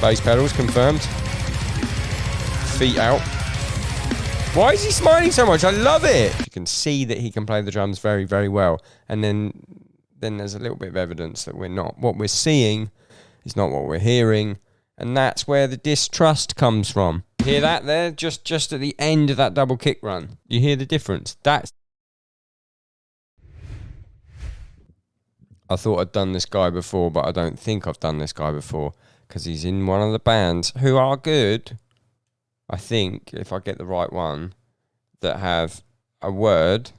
Space pedals confirmed. Feet out. Why is he smiling so much? I love it. You can see that he can play the drums very, very well. And then there's a little bit of evidence that we're not. What we're seeing is not what we're hearing. And that's where the distrust comes from. You hear that there? Just at the end of that double kick run. You hear the difference? I thought I'd done this guy before, but I don't think I've done this guy before. Because he's in one of the bands who are good. I think, if I get the right one, that have a word,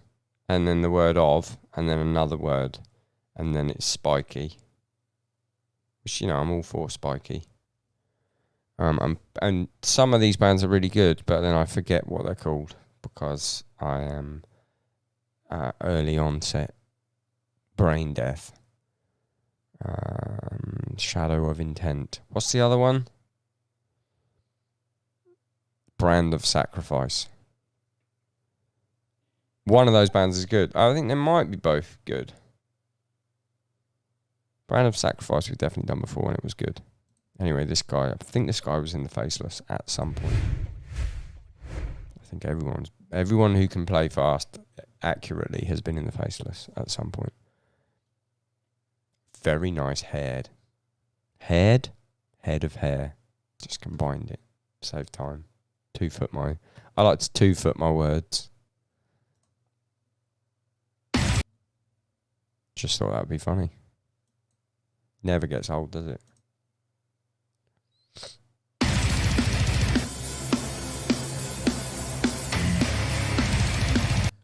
and then the word of, and then another word, and then it's spiky. Which, you know, I'm all for spiky. And some of these bands are really good, but then I forget what they're called, because I am early onset brain death. Shadow of Intent. What's the other one? Brand of Sacrifice. One of those bands is good. I think they might be both good. Brand of Sacrifice we've definitely done before and it was good. Anyway, this guy, I think this guy was in the Faceless at some point. I think everyone who can play fast accurately has been in the Faceless at some point. Very nice head. Head of hair. Just combined it. Save time. I like to 2 foot my words. Just thought that would be funny. Never gets old, does it?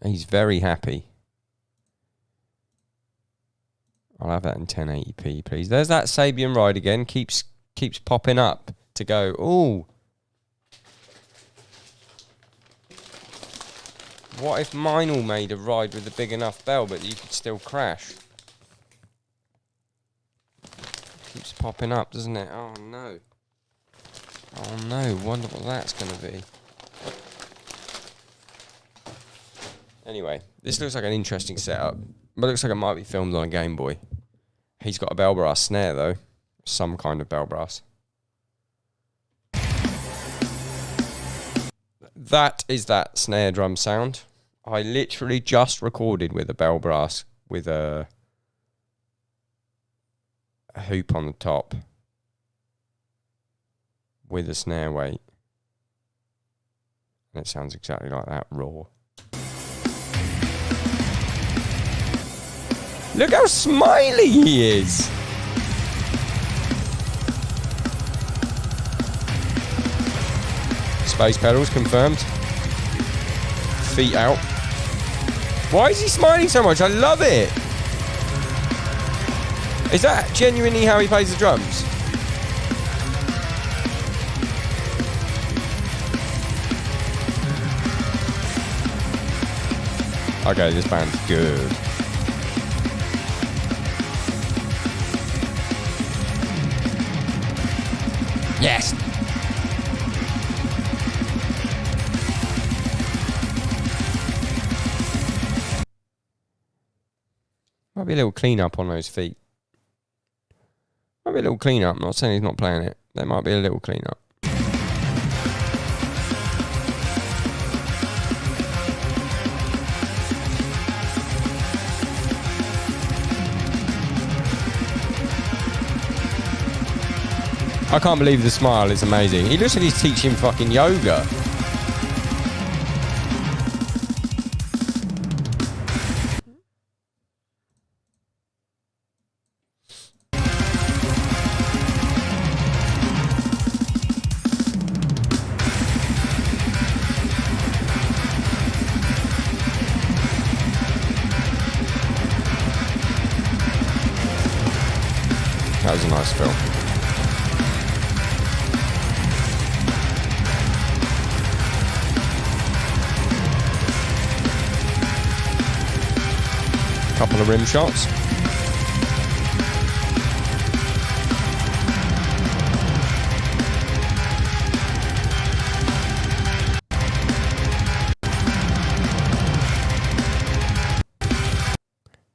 He's very happy. I'll have that in 1080p, please. There's that Sabian ride again. Keeps popping up to go, ooh. What if mine all made a ride with a big enough bell, but you could still crash? Keeps popping up, doesn't it? Oh, no. Oh, no. Wonder what that's going to be. Anyway, this looks like an interesting setup, but it looks like it might be filmed on a Game Boy. He's got a bell brass snare, though. Some kind of bell brass. That is that snare drum sound. I literally just recorded with a bell brass with a hoop on the top with a snare weight. And it sounds exactly like that, raw. Look how smiley he is! Space pedals confirmed. Feet out. Why is he smiling so much? I love it! Is that genuinely how he plays the drums? Okay, this band's good. Yes! Might be a little clean up on those feet. Might be a little clean up. I'm not saying he's not playing it. There might be a little clean up. I can't believe the smile is amazing. He looks like he's teaching fucking yoga. That was a nice film. Couple of rim shots.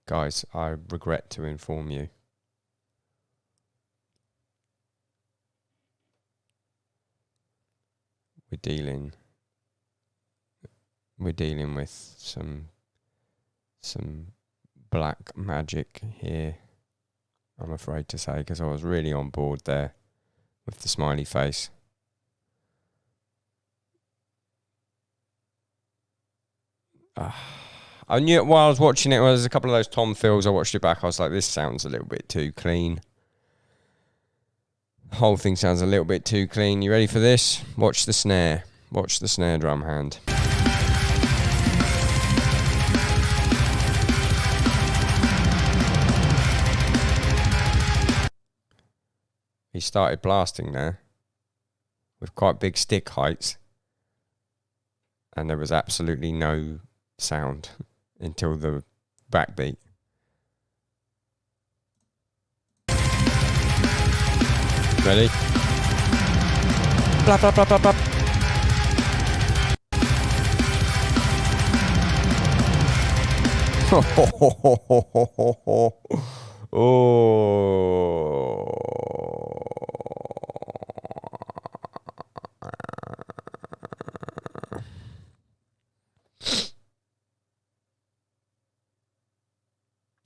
Guys, I regret to inform you. we're dealing with some black magic here, I'm afraid to say, because I was really on board there with the smiley face. I knew it while I was watching it. Well, there's a couple of those Tom fills. I watched it back. I was like, this sounds a little bit too clean. The whole thing sounds a little bit too clean. You ready for this? Watch the snare. Watch the snare drum hand. He started blasting there with quite big stick heights, and there was absolutely no sound until the backbeat. Ready? Blah, blah, blah, blah, blah. Oh.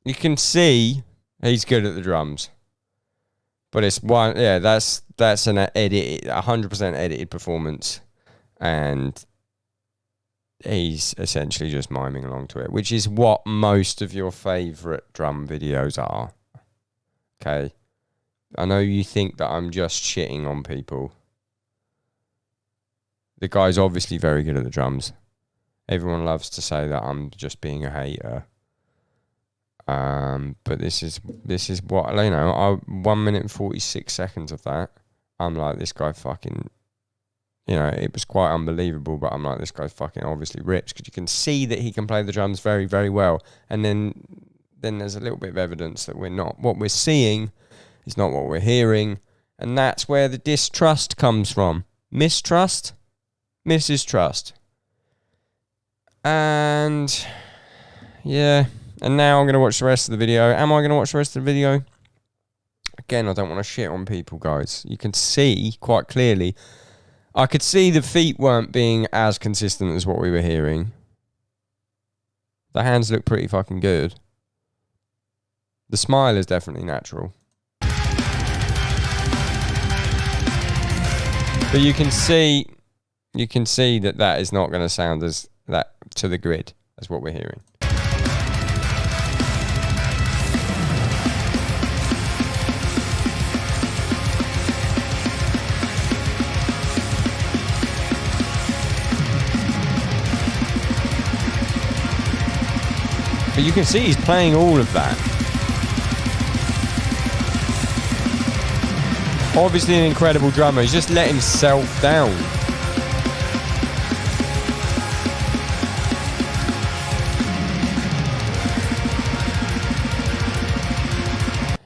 You can see he's good at the drums. But it's one, yeah, that's an edit, 100% edited performance, and he's essentially just miming along to it, which is what most of your favorite drum videos are. Okay, I know you think that I'm just shitting on people. The guy's obviously very good at the drums. Everyone loves to say that I'm just being a hater. But this is what, you know, 1 minute and 46 seconds of that. I'm like, this guy fucking, you know, it was quite unbelievable, but I'm like, this guy fucking obviously rips, because you can see that he can play the drums very, very well. And then there's a little bit of evidence that what we're seeing is not what we're hearing. And that's where the distrust comes from. Mistrust, Mrs. Trust. And yeah. And now I'm going to watch the rest of the video. Am I going to watch the rest of the video? Again, I don't want to shit on people, guys. You can see quite clearly. I could see the feet weren't being as consistent as what we were hearing. The hands look pretty fucking good. The smile is definitely natural. But you can see that is not going to sound as that to the grid as what we're hearing. But you can see he's playing all of that. Obviously an incredible drummer. He's just let himself down.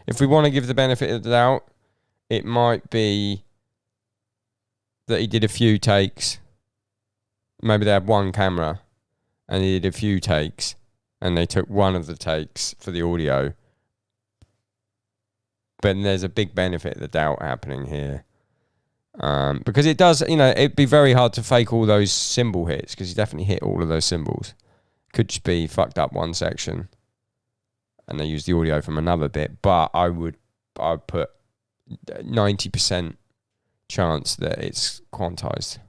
If we want to give the benefit of the doubt, it might be that he did a few takes. Maybe they had one camera and he did a few takes. And they took one of the takes for the audio. But there's a big benefit of the doubt happening here. Because it does, you know, it'd be very hard to fake all those cymbal hits, because he definitely hit all of those cymbals. Could just be fucked up one section and they use the audio from another bit. But I'd put 90% chance that it's quantized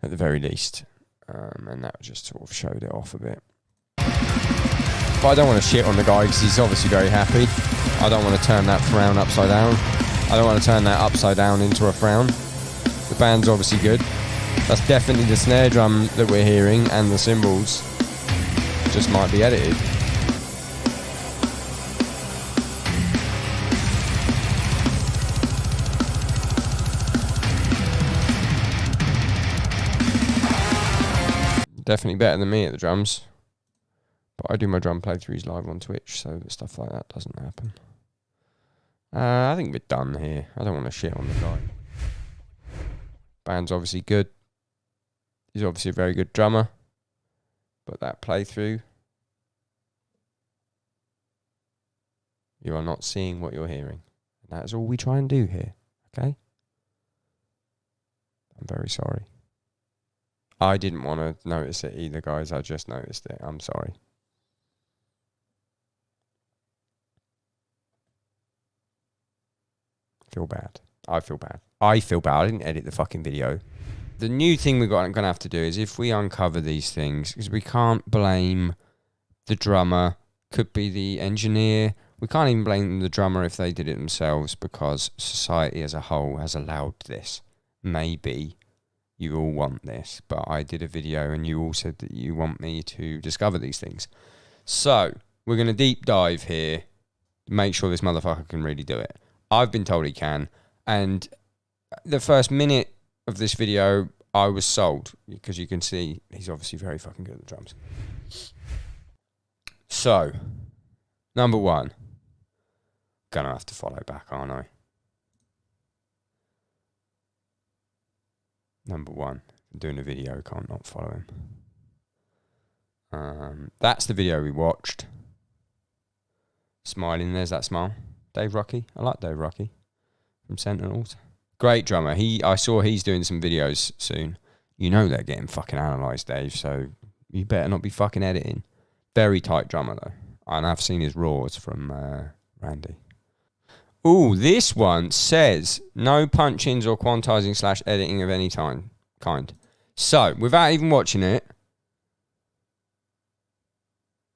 at the very least. And that just sort of showed it off a bit. But I don't want to shit on the guy, because he's obviously very happy. I don't want to turn that frown upside down. I don't want to turn that upside down into a frown. The band's obviously good. That's definitely the snare drum that we're hearing, and the cymbals just might be edited. Definitely better than me at the drums. But I do my drum playthroughs live on Twitch, so that stuff like that doesn't happen. I think we're done here. I don't want to shit on the guy. Band's obviously good. He's obviously a very good drummer. But that playthrough, you are not seeing what you're hearing. And that's all we try and do here, okay? I'm very sorry. I didn't want to notice it either, guys. I just noticed it. I'm sorry. Feel bad. I feel bad. I feel bad. I didn't edit the fucking video. The new thing I'm going to have to do is if we uncover these things, because we can't blame the drummer, could be the engineer. We can't even blame the drummer if they did it themselves because society as a whole has allowed this. Maybe you all want this, but I did a video and you all said that you want me to discover these things. So, we're going to deep dive here, make sure this motherfucker can really do it. I've been told he can, and the first minute of this video, I was sold, because you can see he's obviously very fucking good at the drums. So, number one, gonna have to follow back, aren't I? Number one, I'm doing a video, can't not follow him. That's the video we watched. Smiling, there's that smile. Dave Rocky, I like Dave Rocky from Sentinels. Great drummer. I saw he's doing some videos soon. You know they're getting fucking analysed, Dave, so you better not be fucking editing. Very tight drummer though. And I've seen his raws from Randy. Ooh, this one says no punch-ins or quantizing / editing of any kind. So, without even watching it,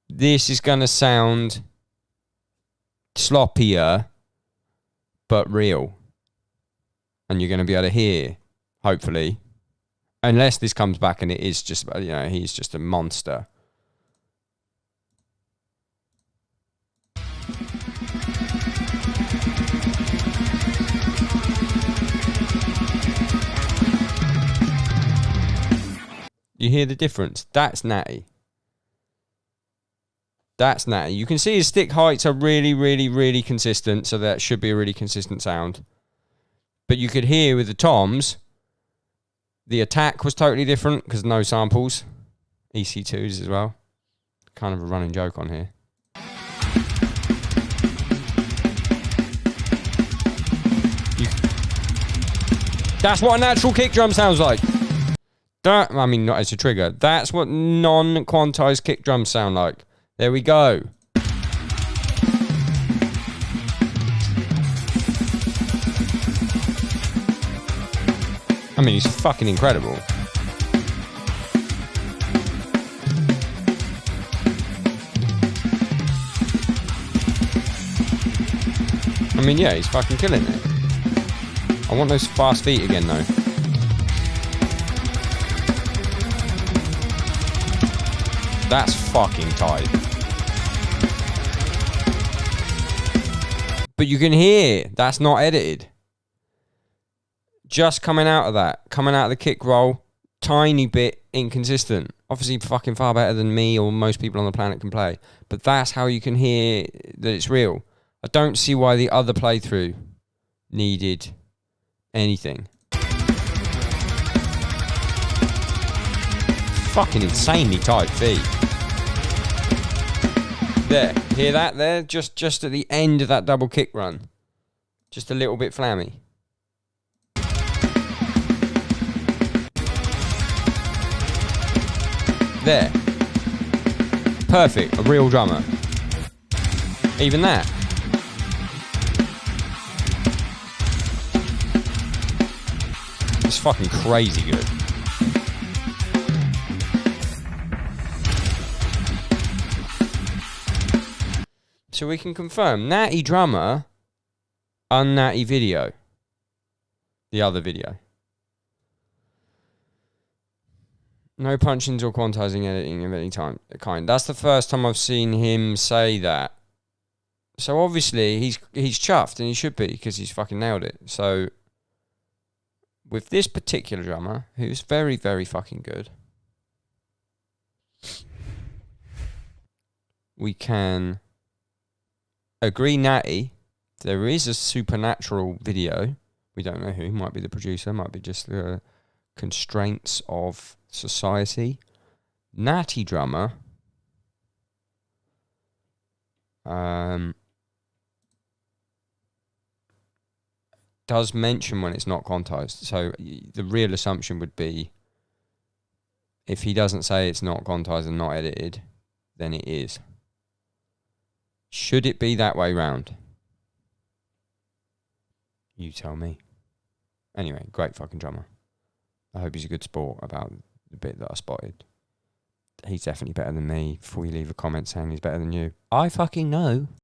this is going to sound sloppier, but real. And you're going to be able to hear, hopefully, unless this comes back and it is just, he's just a monster. You hear the difference? That's Natty. That's Natty. You can see his stick heights are really, really, really consistent, so that should be a really consistent sound. But you could hear with the toms, the attack was totally different because no samples. EC2s as well. Kind of a running joke on here. That's what a natural kick drum sounds like. Not as a trigger. That's what non-quantized kick drums sound like. There we go. I mean, he's fucking incredible. I mean, yeah, he's fucking killing it. I want those fast feet again, though. That's fucking tight. But you can hear that's not edited. Just coming out of the kick roll, tiny bit inconsistent. Obviously fucking far better than me or most people on the planet can play. But that's how you can hear that it's real. I don't see why the other playthrough needed anything. Fucking insanely tight feet. There, hear that there? Just at the end of that double kick run. Just a little bit flammy. There. Perfect, a real drummer. Even that. It's fucking crazy good. So we can confirm Natty drummer, unnatty video. The other video. No punch-ins or quantizing editing of any kind. That's the first time I've seen him say that. So obviously he's chuffed, and he should be, because he's fucking nailed it. So with this particular drummer, who's very, very fucking good, we can agree Natty. There is a supernatural video. We don't know who. Might be the producer. Might be just the constraints of society. Natty drummer. does mention when it's not quantized. So the real assumption would be, if he doesn't say it's not quantized and not edited, then it is. Should it be that way round? You tell me. Anyway, great fucking drummer. I hope he's a good sport about the bit that I spotted. He's definitely better than me. Before you leave a comment saying he's better than you, I fucking know.